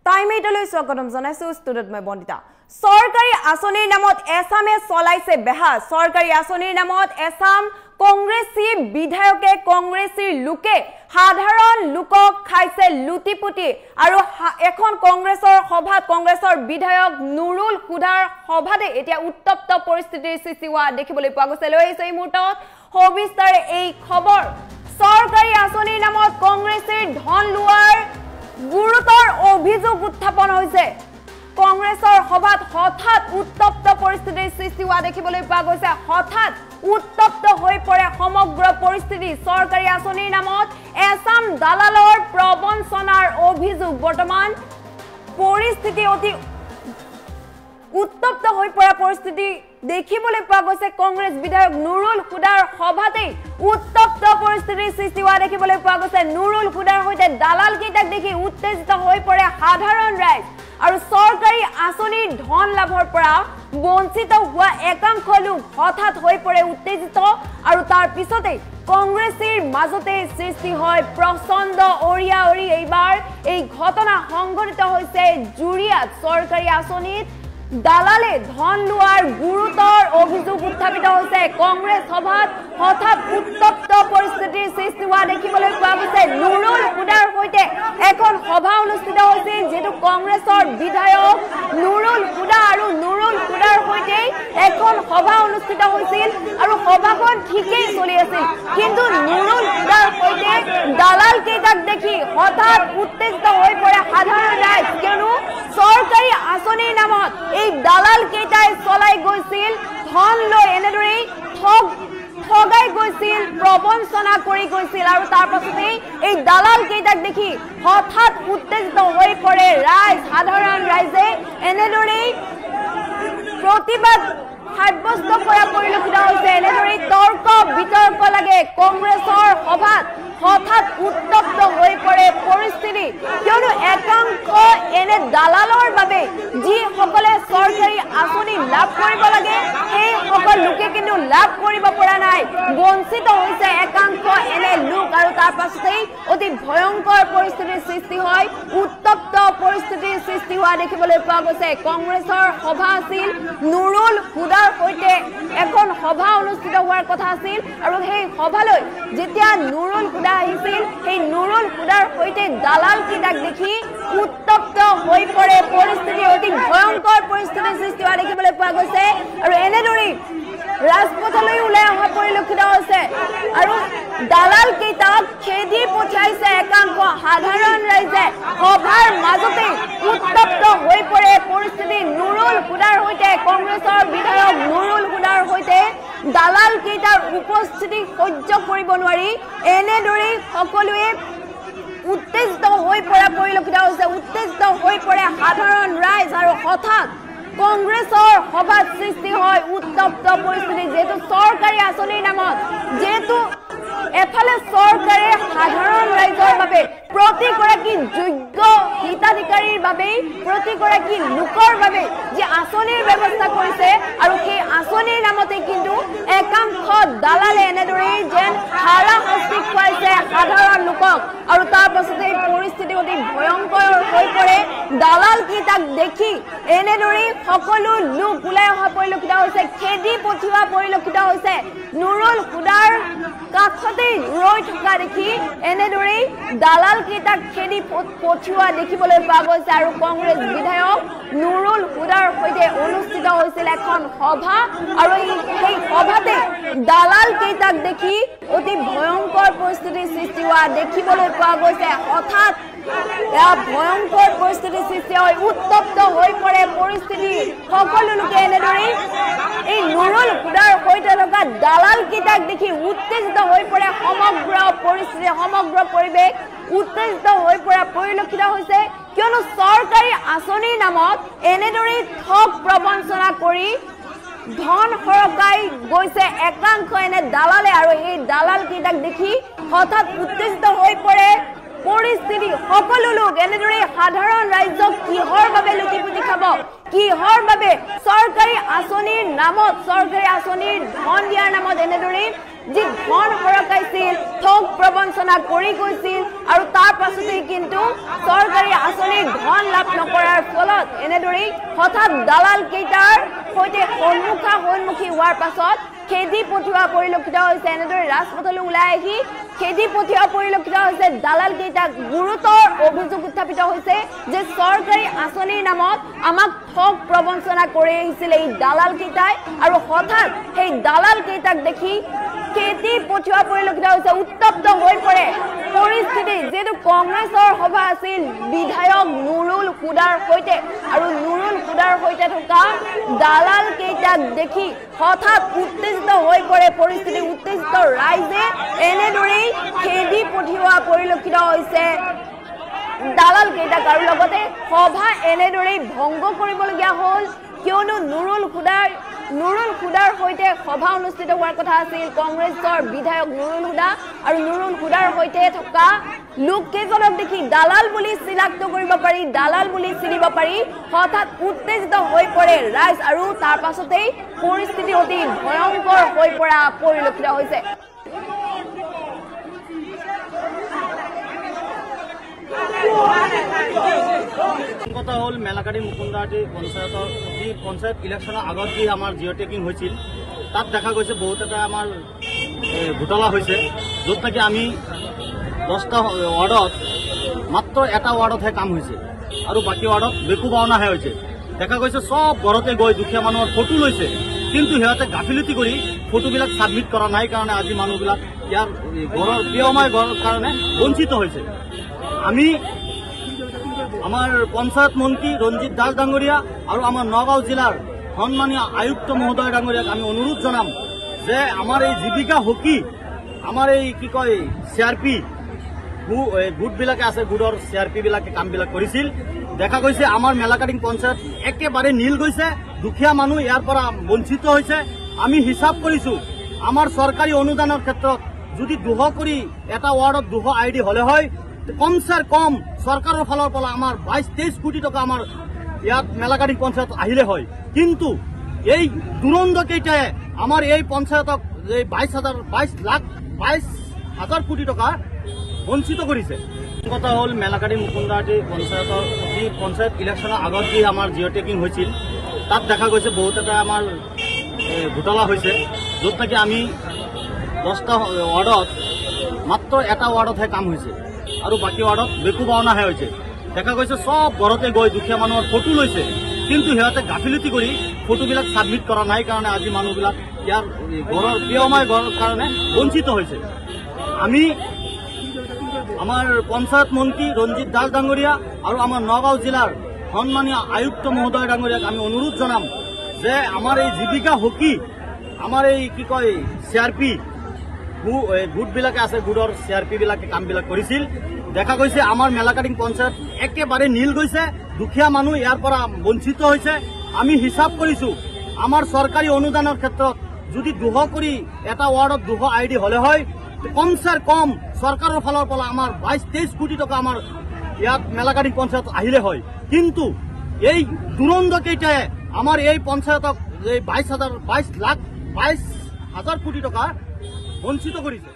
টাইমেইটলৈ স্বাগতম জনাইছো ষ্টুডিঅ'ত মই বন্দিতা সৰকাৰি আঁচনিৰ নামত এছামে চলাইছে বেহা সৰকাৰি আঁচনিৰ নামত এছাম কংগ্ৰেছী বিধায়কে কংগ্ৰেছীৰ লোকে সাধাৰণ লোকক খাইছে লুটিপুটি আৰু এখন কংগ্ৰেছৰ সভাত কংগ্ৰেছৰ বিধায়ক নুৰুল হুদাৰ সভাতে এতিয়া উত্তপ্ত পৰিস্থিতিৰ সৃষ্টি হোৱা দেখিবলৈ পোৱা গৈছে লৈ আহিছে এই মুহূৰ্তত সবিস্তাৰে এই খবৰ সৰকাৰি আঁচনিৰ নামত কংগ্ৰেছীৰ ধন লোৱাৰ গুৰুতৰ অভিযোগ উত্থাপন হৈছে কংগ্ৰেছৰ সভাত হঠাৎ উত্তপ্ত পৰিস্থিতিৰ সৃষ্টি হোৱা দেখিবলৈ পোৱা গৈছে হঠাৎ উত্তপ্ত হৈ পৰে সমগ্ৰ পৰিস্থিতি সৰকাৰি আঁচনিৰ নামত এছাম দালালৰ প্ৰবঞ্চনাৰ অভিযোগ বৰ্তমান পৰিস্থিতি অতি উত্তপ্ত হৈ পৰা পৰিস্থিতি দেখিবলৈ পোৱা গৈছে কংগ্ৰেছ বিধায়ক নুৰুল হুদাৰ সভাতে উত্তপ্ত পৰিস্থিতিৰ সৃষ্টি হোৱা দেখিবলৈ পোৱা গৈছে নুৰুল হুদাৰ সৈতে দালাল কেইটাক দেখি উত্তেজিত হৈ পৰে সাধাৰণ ৰাইজ আৰু সৰকাৰি আঁচনিৰ ধন লাভৰ পৰা বঞ্চিত হোৱা একাংশ লোক হঠাৎ হৈ পৰে উত্তেজিত আৰু তাৰ পিছতে কংগ্ৰেছীৰ মাজতে সৃষ্টি হয় প্ৰচণ্ড অৰিয়াঅৰি এইবাৰ এই ঘটনা সংঘটিত হৈছে জুৰিয়াত সৰকাৰি আঁচনিত দালালে ধন লোৱাৰ গুৰুতৰ অভিযোগ উত্থাপিত হৈছে কংগ্ৰেছ সভাত হঠাৎ উত্তপ্ত পৰিস্থিতিৰ সৃষ্টি হোৱা দেখিবলৈ পোৱা গৈছে নুৰুল হুদাৰ সৈতে এখন সভা অনুষ্ঠিত হৈছিল যেটো কংগ্ৰেছৰ বিধায়ক নুৰুল হুদা আৰু নুৰুল হুদাৰ সৈতে এখন সভা অনুষ্ঠিত হৈছিল আৰু সভাখন ঠিকই চলি আছিল কিন্তু নুৰুল হুদাৰ সৈতে দালাল কেইটাক দেখি হঠাৎ উত্তেজিত হৈ পৰে সাধাৰণ ৰাইজ কিয়নো সৰকাৰি আঁচনিৰ নামত এই দালাল কেইটাই চলাই গৈছিল ধন লৈ এনেদৰে ঠগাই গৈছিল প্ৰবঞ্চনা কৰি গৈছিল আৰু তাৰ পাছতে এই দালাল কেইটাক দেখি হঠাৎ উত্তেজিত হৈ পৰে ৰাইজ সাধাৰণ ৰাইজে এনেদৰে প্ৰতিবাদ সাব্যস্ত কৰা পৰিলক্ষিত হৈছে এনেদৰে তৰ্ক বিতৰ্ক লাগে কংগ্ৰেছৰ সভাত হঠাৎ উত্তপ্ত হৈ পৰে পৰিস্থিতি কিয়নো একাংশ এনে দালালৰ বাবে যিসকলে সৰকাৰি আঁচনি লাভ কৰিব লাগে সেই সকল লোকে কিন্তু লাভ কৰিব পৰা নাই বঞ্চিত হৈছে একাংশ এনে লোক আৰু তাৰ পাছতেই অতি ভয়ংকৰ পৰিস্থিতিৰ সৃষ্টি হয় উত্তপ্ত পৰিস্থিতিৰ সৃষ্টি হোৱা দেখিবলৈ পোৱা গৈছে কংগ্ৰেছৰ সভা আছিল নুৰুল হুদাৰ সৈতে এখন সভা অনুষ্ঠিত হোৱাৰ কথা আছিল আৰু সেই সভালৈ যেতিয়া নুৰুল হুদা আহিছিল সেই নুৰুল হুদাৰ সৈতে দালাল কেইটাক দেখি উত্তপ্ত হৈ পৰে পৰিস্থিতি অতি ভয়ংকৰ পৰিস্থিতিৰ সৃষ্টি হোৱা দেখিবলৈ পোৱা গৈছে আৰু এনেদৰে ৰাজপথলৈ ওলাই অহা পৰিলক্ষিত হৈছে আৰু দালাল কেইটাক খেদি পঠিয়াইছে একাংশ সাধাৰণ ৰাইজে সভাৰ মাজতে উত্তপ্ত হৈ পৰে পৰিস্থিতি নুৰুল হুদাৰ সৈতে কংগ্ৰেছৰ বিধায়ক নুৰুল হুদাৰ সৈতে দালাল কেইটাৰ উপস্থিতি সহ্য কৰিব নোৱাৰি এনেদৰে সকলোৱে উত্তেজিত হৈ পৰা পৰিলক্ষিত হৈছে উত্তেজিত হৈ পৰে সাধাৰণ ৰাইজ আৰু হঠাৎ কংগ্ৰেছৰ সভাত সৃষ্টি হয় উত্তপ্ত পৰিস্থিতি যেহেতু সৰকাৰি আঁচনিৰ নামত যেহেতু এফালে চৰকাৰে সাধাৰণ ৰাইজৰ বাবে প্ৰতিগৰাকী যোগ্য হিতাধিকাৰীৰ বাবে প্ৰতিগৰাকী লোকৰ বাবে যে আঁচনিৰ ব্যৱস্থা কৰিছে আৰু সেই আঁচনিৰ নামতে কিন্তু একাংশ দালালে এনেদৰে যেন হাৰাশাস্তি খুৱাইছে সাধাৰণ লোকক আৰু তাৰ পাছতে পৰিস্থিতি অতি ভয়ংকৰ হৈ পৰে দালাল কেইটাক দেখি এনেদৰে সকলো লোক ওলাই অহা পৰিলক্ষিত হৈছে খেদি পঠিওৱা পৰিলক্ষিত হৈছে নুৰুল হুদাৰ কাষতে ৰৈ থকা দেখি এনেদৰে দালাল কেইটাক খেদি পঠিওৱা দেখিবলৈ পোৱা গৈছে আৰু কংগ্ৰেছ বিধায়ক নুৰুল হুদাৰ সৈতে অনুষ্ঠিত হৈছিল এখন সভা আৰু সেই সভাতে দালাল কেইটাক দেখি অতি ভয়ংকৰ পৰিস্থিতিৰ সৃষ্টি হোৱা দেখিবলৈ পোৱা গৈছে হঠাৎ ভয়ংকৰ পৰিস্থিতিৰ সৃষ্টি হয় উত্তপ্ত হৈ পৰে পৰিস্থিতি সকলো লোকে এনেদৰে এই নুৰুল হুদাৰ সৈতে থকা দালাল কেইটাক দেখি উত্তেজিত হৈ পৰে সমগ্ৰ পৰিস্থিতি সমগ্ৰ পৰিৱেশ উত্তেজিত হৈ পৰা পৰিলক্ষিত হৈছে কিয়নো সৰকাৰি আঁচনিৰ নামত এনেদৰে ঠগ প্ৰবঞ্চনা কৰি ধন সৰকাই গৈছে একাংশ এনে দালালে আৰু এই দালাল কেইটাক দেখি হঠাৎ উত্তেজিত হৈ পৰে পৰিস্থিতি সকলো লোক এনেদৰে সাধাৰণ ৰাইজক কিহৰ বাবে লুটিপুটি খাব কিহৰ বাবে সৰকাৰি আঁচনিৰ নামত সৰকাৰি আঁচনিৰ ধন দিয়াৰ নামত এনেদৰে যি ধন হৰকাইছিল ঠগ প্ৰবঞ্চনা কৰি গৈছিল আৰু তাৰ পাছতে কিন্তু সৰকাৰি আঁচনিৰ ধন লাভ হঠাৎ দালাল কেইটাৰ সৈতে সন্মুখী হোৱাৰ পাছত খেদি পঠিওৱা পৰিলক্ষিত হৈছে। এনেদৰে ৰাজপথলৈ ওলাই আহি খেদি পঠিওৱা পৰিলক্ষিত হৈছে। দালাল কেইটাক গুৰুতৰ অভিযোগ উত্থাপিত হৈছে যে চৰকাৰী আঁচনিৰ নামত আমাক ঠগ প্ৰবঞ্চনা কৰি আহিছিল এই দালাল কেইটাই, আৰু হঠাৎ সেই দালাল কেইটাক দেখি খেদি পঠিওৱা পৰিলক্ষিত হৈছে। উত্তপ্ত হৈ পৰে পৰিস্থিতি, যিহেতু কংগ্ৰেছৰ সভা আছিল বিধায়ক নুৰুল হুদাৰ সৈতে, আৰু নুৰুল হুদাৰ সৈতে থকা দালাল কেইটাক দেখি হঠাৎ উত্তেজিত হৈ পৰে পৰিস্থিতি। উত্তেজিত ৰাইজে এনেদৰেই খেদি পঠিওৱা পৰিলক্ষিত হৈছে দালাল কেইটাক, আৰু লগতে সভা এনেদৰেই ভংগ কৰিবলগীয়া হ'ল, কিয়নো নুৰুল হুদাৰ সৈতে সভা অনুষ্ঠিত হোৱাৰ কথা আছিল কংগ্ৰেছৰ বিধায়ক নুৰুল হুদা, আৰু নুৰুল হুদাৰ সৈতে থকা লোককেইজনক দেখি দালাল বুলি চিনাক্ত কৰিব পাৰি, দালাল বুলি চিনিব পাৰি হঠাৎ উত্তেজিত হৈ পৰে ৰাইজ, আৰু তাৰ পাছতেই পৰিস্থিতি অতি ভয়ংকৰ হৈ পৰা পৰিলক্ষিত হৈছে। কথা হল মেলাকাটি মুকুন্দাহাটি পঞ্চায়তৰ যি পঞ্চায়ত ইলেকশ্যনৰ আগত যি আমাৰ জিঅ' টেকিং হৈছিল, তাত দেখা গৈছে বহুত এটা আমাৰ ঘোটালা হৈছে, য'ত নেকি আমি 10টা ৱাৰ্ডত মাত্ৰ এটা ৱাৰ্ডতহে কাম হৈছে, আৰু বাকী ৱাৰ্ডত বেকু বাওনাহে হৈছে। দেখা গৈছে চব ঘৰতে গৈ দুখীয়া মানুহৰ ফটো লৈছে, কিন্তু সিহঁতে গাফিলতি কৰি ফটোবিলাক ছাবমিট কৰা নাই কাৰণে আজি মানুহবিলাক ইয়াৰ ঘৰৰ প্ৰিয়ময় ঘৰৰ কাৰণে বঞ্চিত হৈছে। আমি আমাৰ পঞ্চায়ত মন্ত্ৰী ৰঞ্জিত দাস ডাঙৰীয়া আৰু আমাৰ নগাঁও জিলাৰ সন্মানীয় আয়ুক্ত মহোদয় ডাঙৰীয়াক আমি অনুৰোধ জনাম যে আমাৰ এই জীৱিকা হকী, আমাৰ এই কি কয় CRP গোটবিলাকে আছে, গোটৰ CRP বিলাকে কামবিলাক কৰিছিল। দেখা গৈছে আমাৰ মেলাকাটিং পঞ্চায়ত একেবাৰে নীল গৈছে, দুখীয়া মানুহ ইয়াৰ পৰা বঞ্চিত হৈছে। আমি হিচাপ কৰিছো আমাৰ চৰকাৰী অনুদানৰ ক্ষেত্ৰত যদি 200 কৰি এটা ৱাৰ্ডত 200 ID হলে হয়, কমচে কম চৰকাৰৰ ফালৰ পৰা আমাৰ 22-23 কোটি টকা আমাৰ ইয়াত মেলাকাটিং পঞ্চায়ত আহিলে হয়, কিন্তু এই দুৰন্দ কেইটাই আমাৰ এই পঞ্চায়তক 22,000 কোটি টকা বঞ্চিত কৰিছে। কথা হল মেলাকাটি মুকুন্দাহাটি পঞ্চায়তৰ যি পঞ্চায়ত ইলেকশ্যনৰ আগত যি আমাৰ জিঅ' টেকিং হৈছিল, তাত দেখা গৈছে বহুত এটা আমাৰ ঘোটালা হৈছে, য'ত নেকি আমি 10টা ৱাৰ্ডত মাত্ৰ এটা ৱাৰ্ডতহে কাম হৈছে, আৰু বাকী ৱাৰ্ডত বেকু বাওনাহে হৈছে। দেখা গৈছে চব ঘৰতে গৈ দুখীয়া মানুহৰ ফটো লৈছে, কিন্তু সিহঁতে গাফিলতি কৰি ফটোবিলাক ছাবমিট কৰা নাই কাৰণে আজি মানুহবিলাক ইয়াৰ ঘৰৰ প্ৰিয়ময় ঘৰৰ কাৰণে বঞ্চিত হৈছে। আমি আমাৰ পঞ্চায়ত মন্ত্ৰী ৰঞ্জিত দাস ডাঙৰীয়া আৰু আমাৰ নগাঁও জিলাৰ সন্মানীয় আয়ুক্ত মহোদয় ডাঙৰীয়াক আমি অনুৰোধ জনাম যে আমাৰ এই জীৱিকা হকী, আমাৰ এই কি কয় CRP গোটবিলাকে আছে, গোটৰ CRP বিলাকে কামবিলাক কৰিছিল। দেখা গৈছে আমাৰ মেলাকাটিং পঞ্চায়ত একেবাৰে নীল গৈছে, দুখীয়া মানুহ ইয়াৰ পৰা বঞ্চিত হৈছে। আমি হিচাপ কৰিছো আমাৰ চৰকাৰী অনুদানৰ ক্ষেত্ৰত যদি 200 কৰি এটা ৱাৰ্ডত 200 ID হলে হয়, কমচে কম চৰকাৰৰ ফালৰ পৰা আমাৰ 22-23 কোটি টকা আমাৰ ইয়াত মেলাকাটিং পঞ্চায়ত আহিলে হয়, কিন্তু এই দুৰন্দ কেইটাই আমাৰ এই পঞ্চায়তক 22,000 কোটি টকা বঞ্চিত কৰিছে।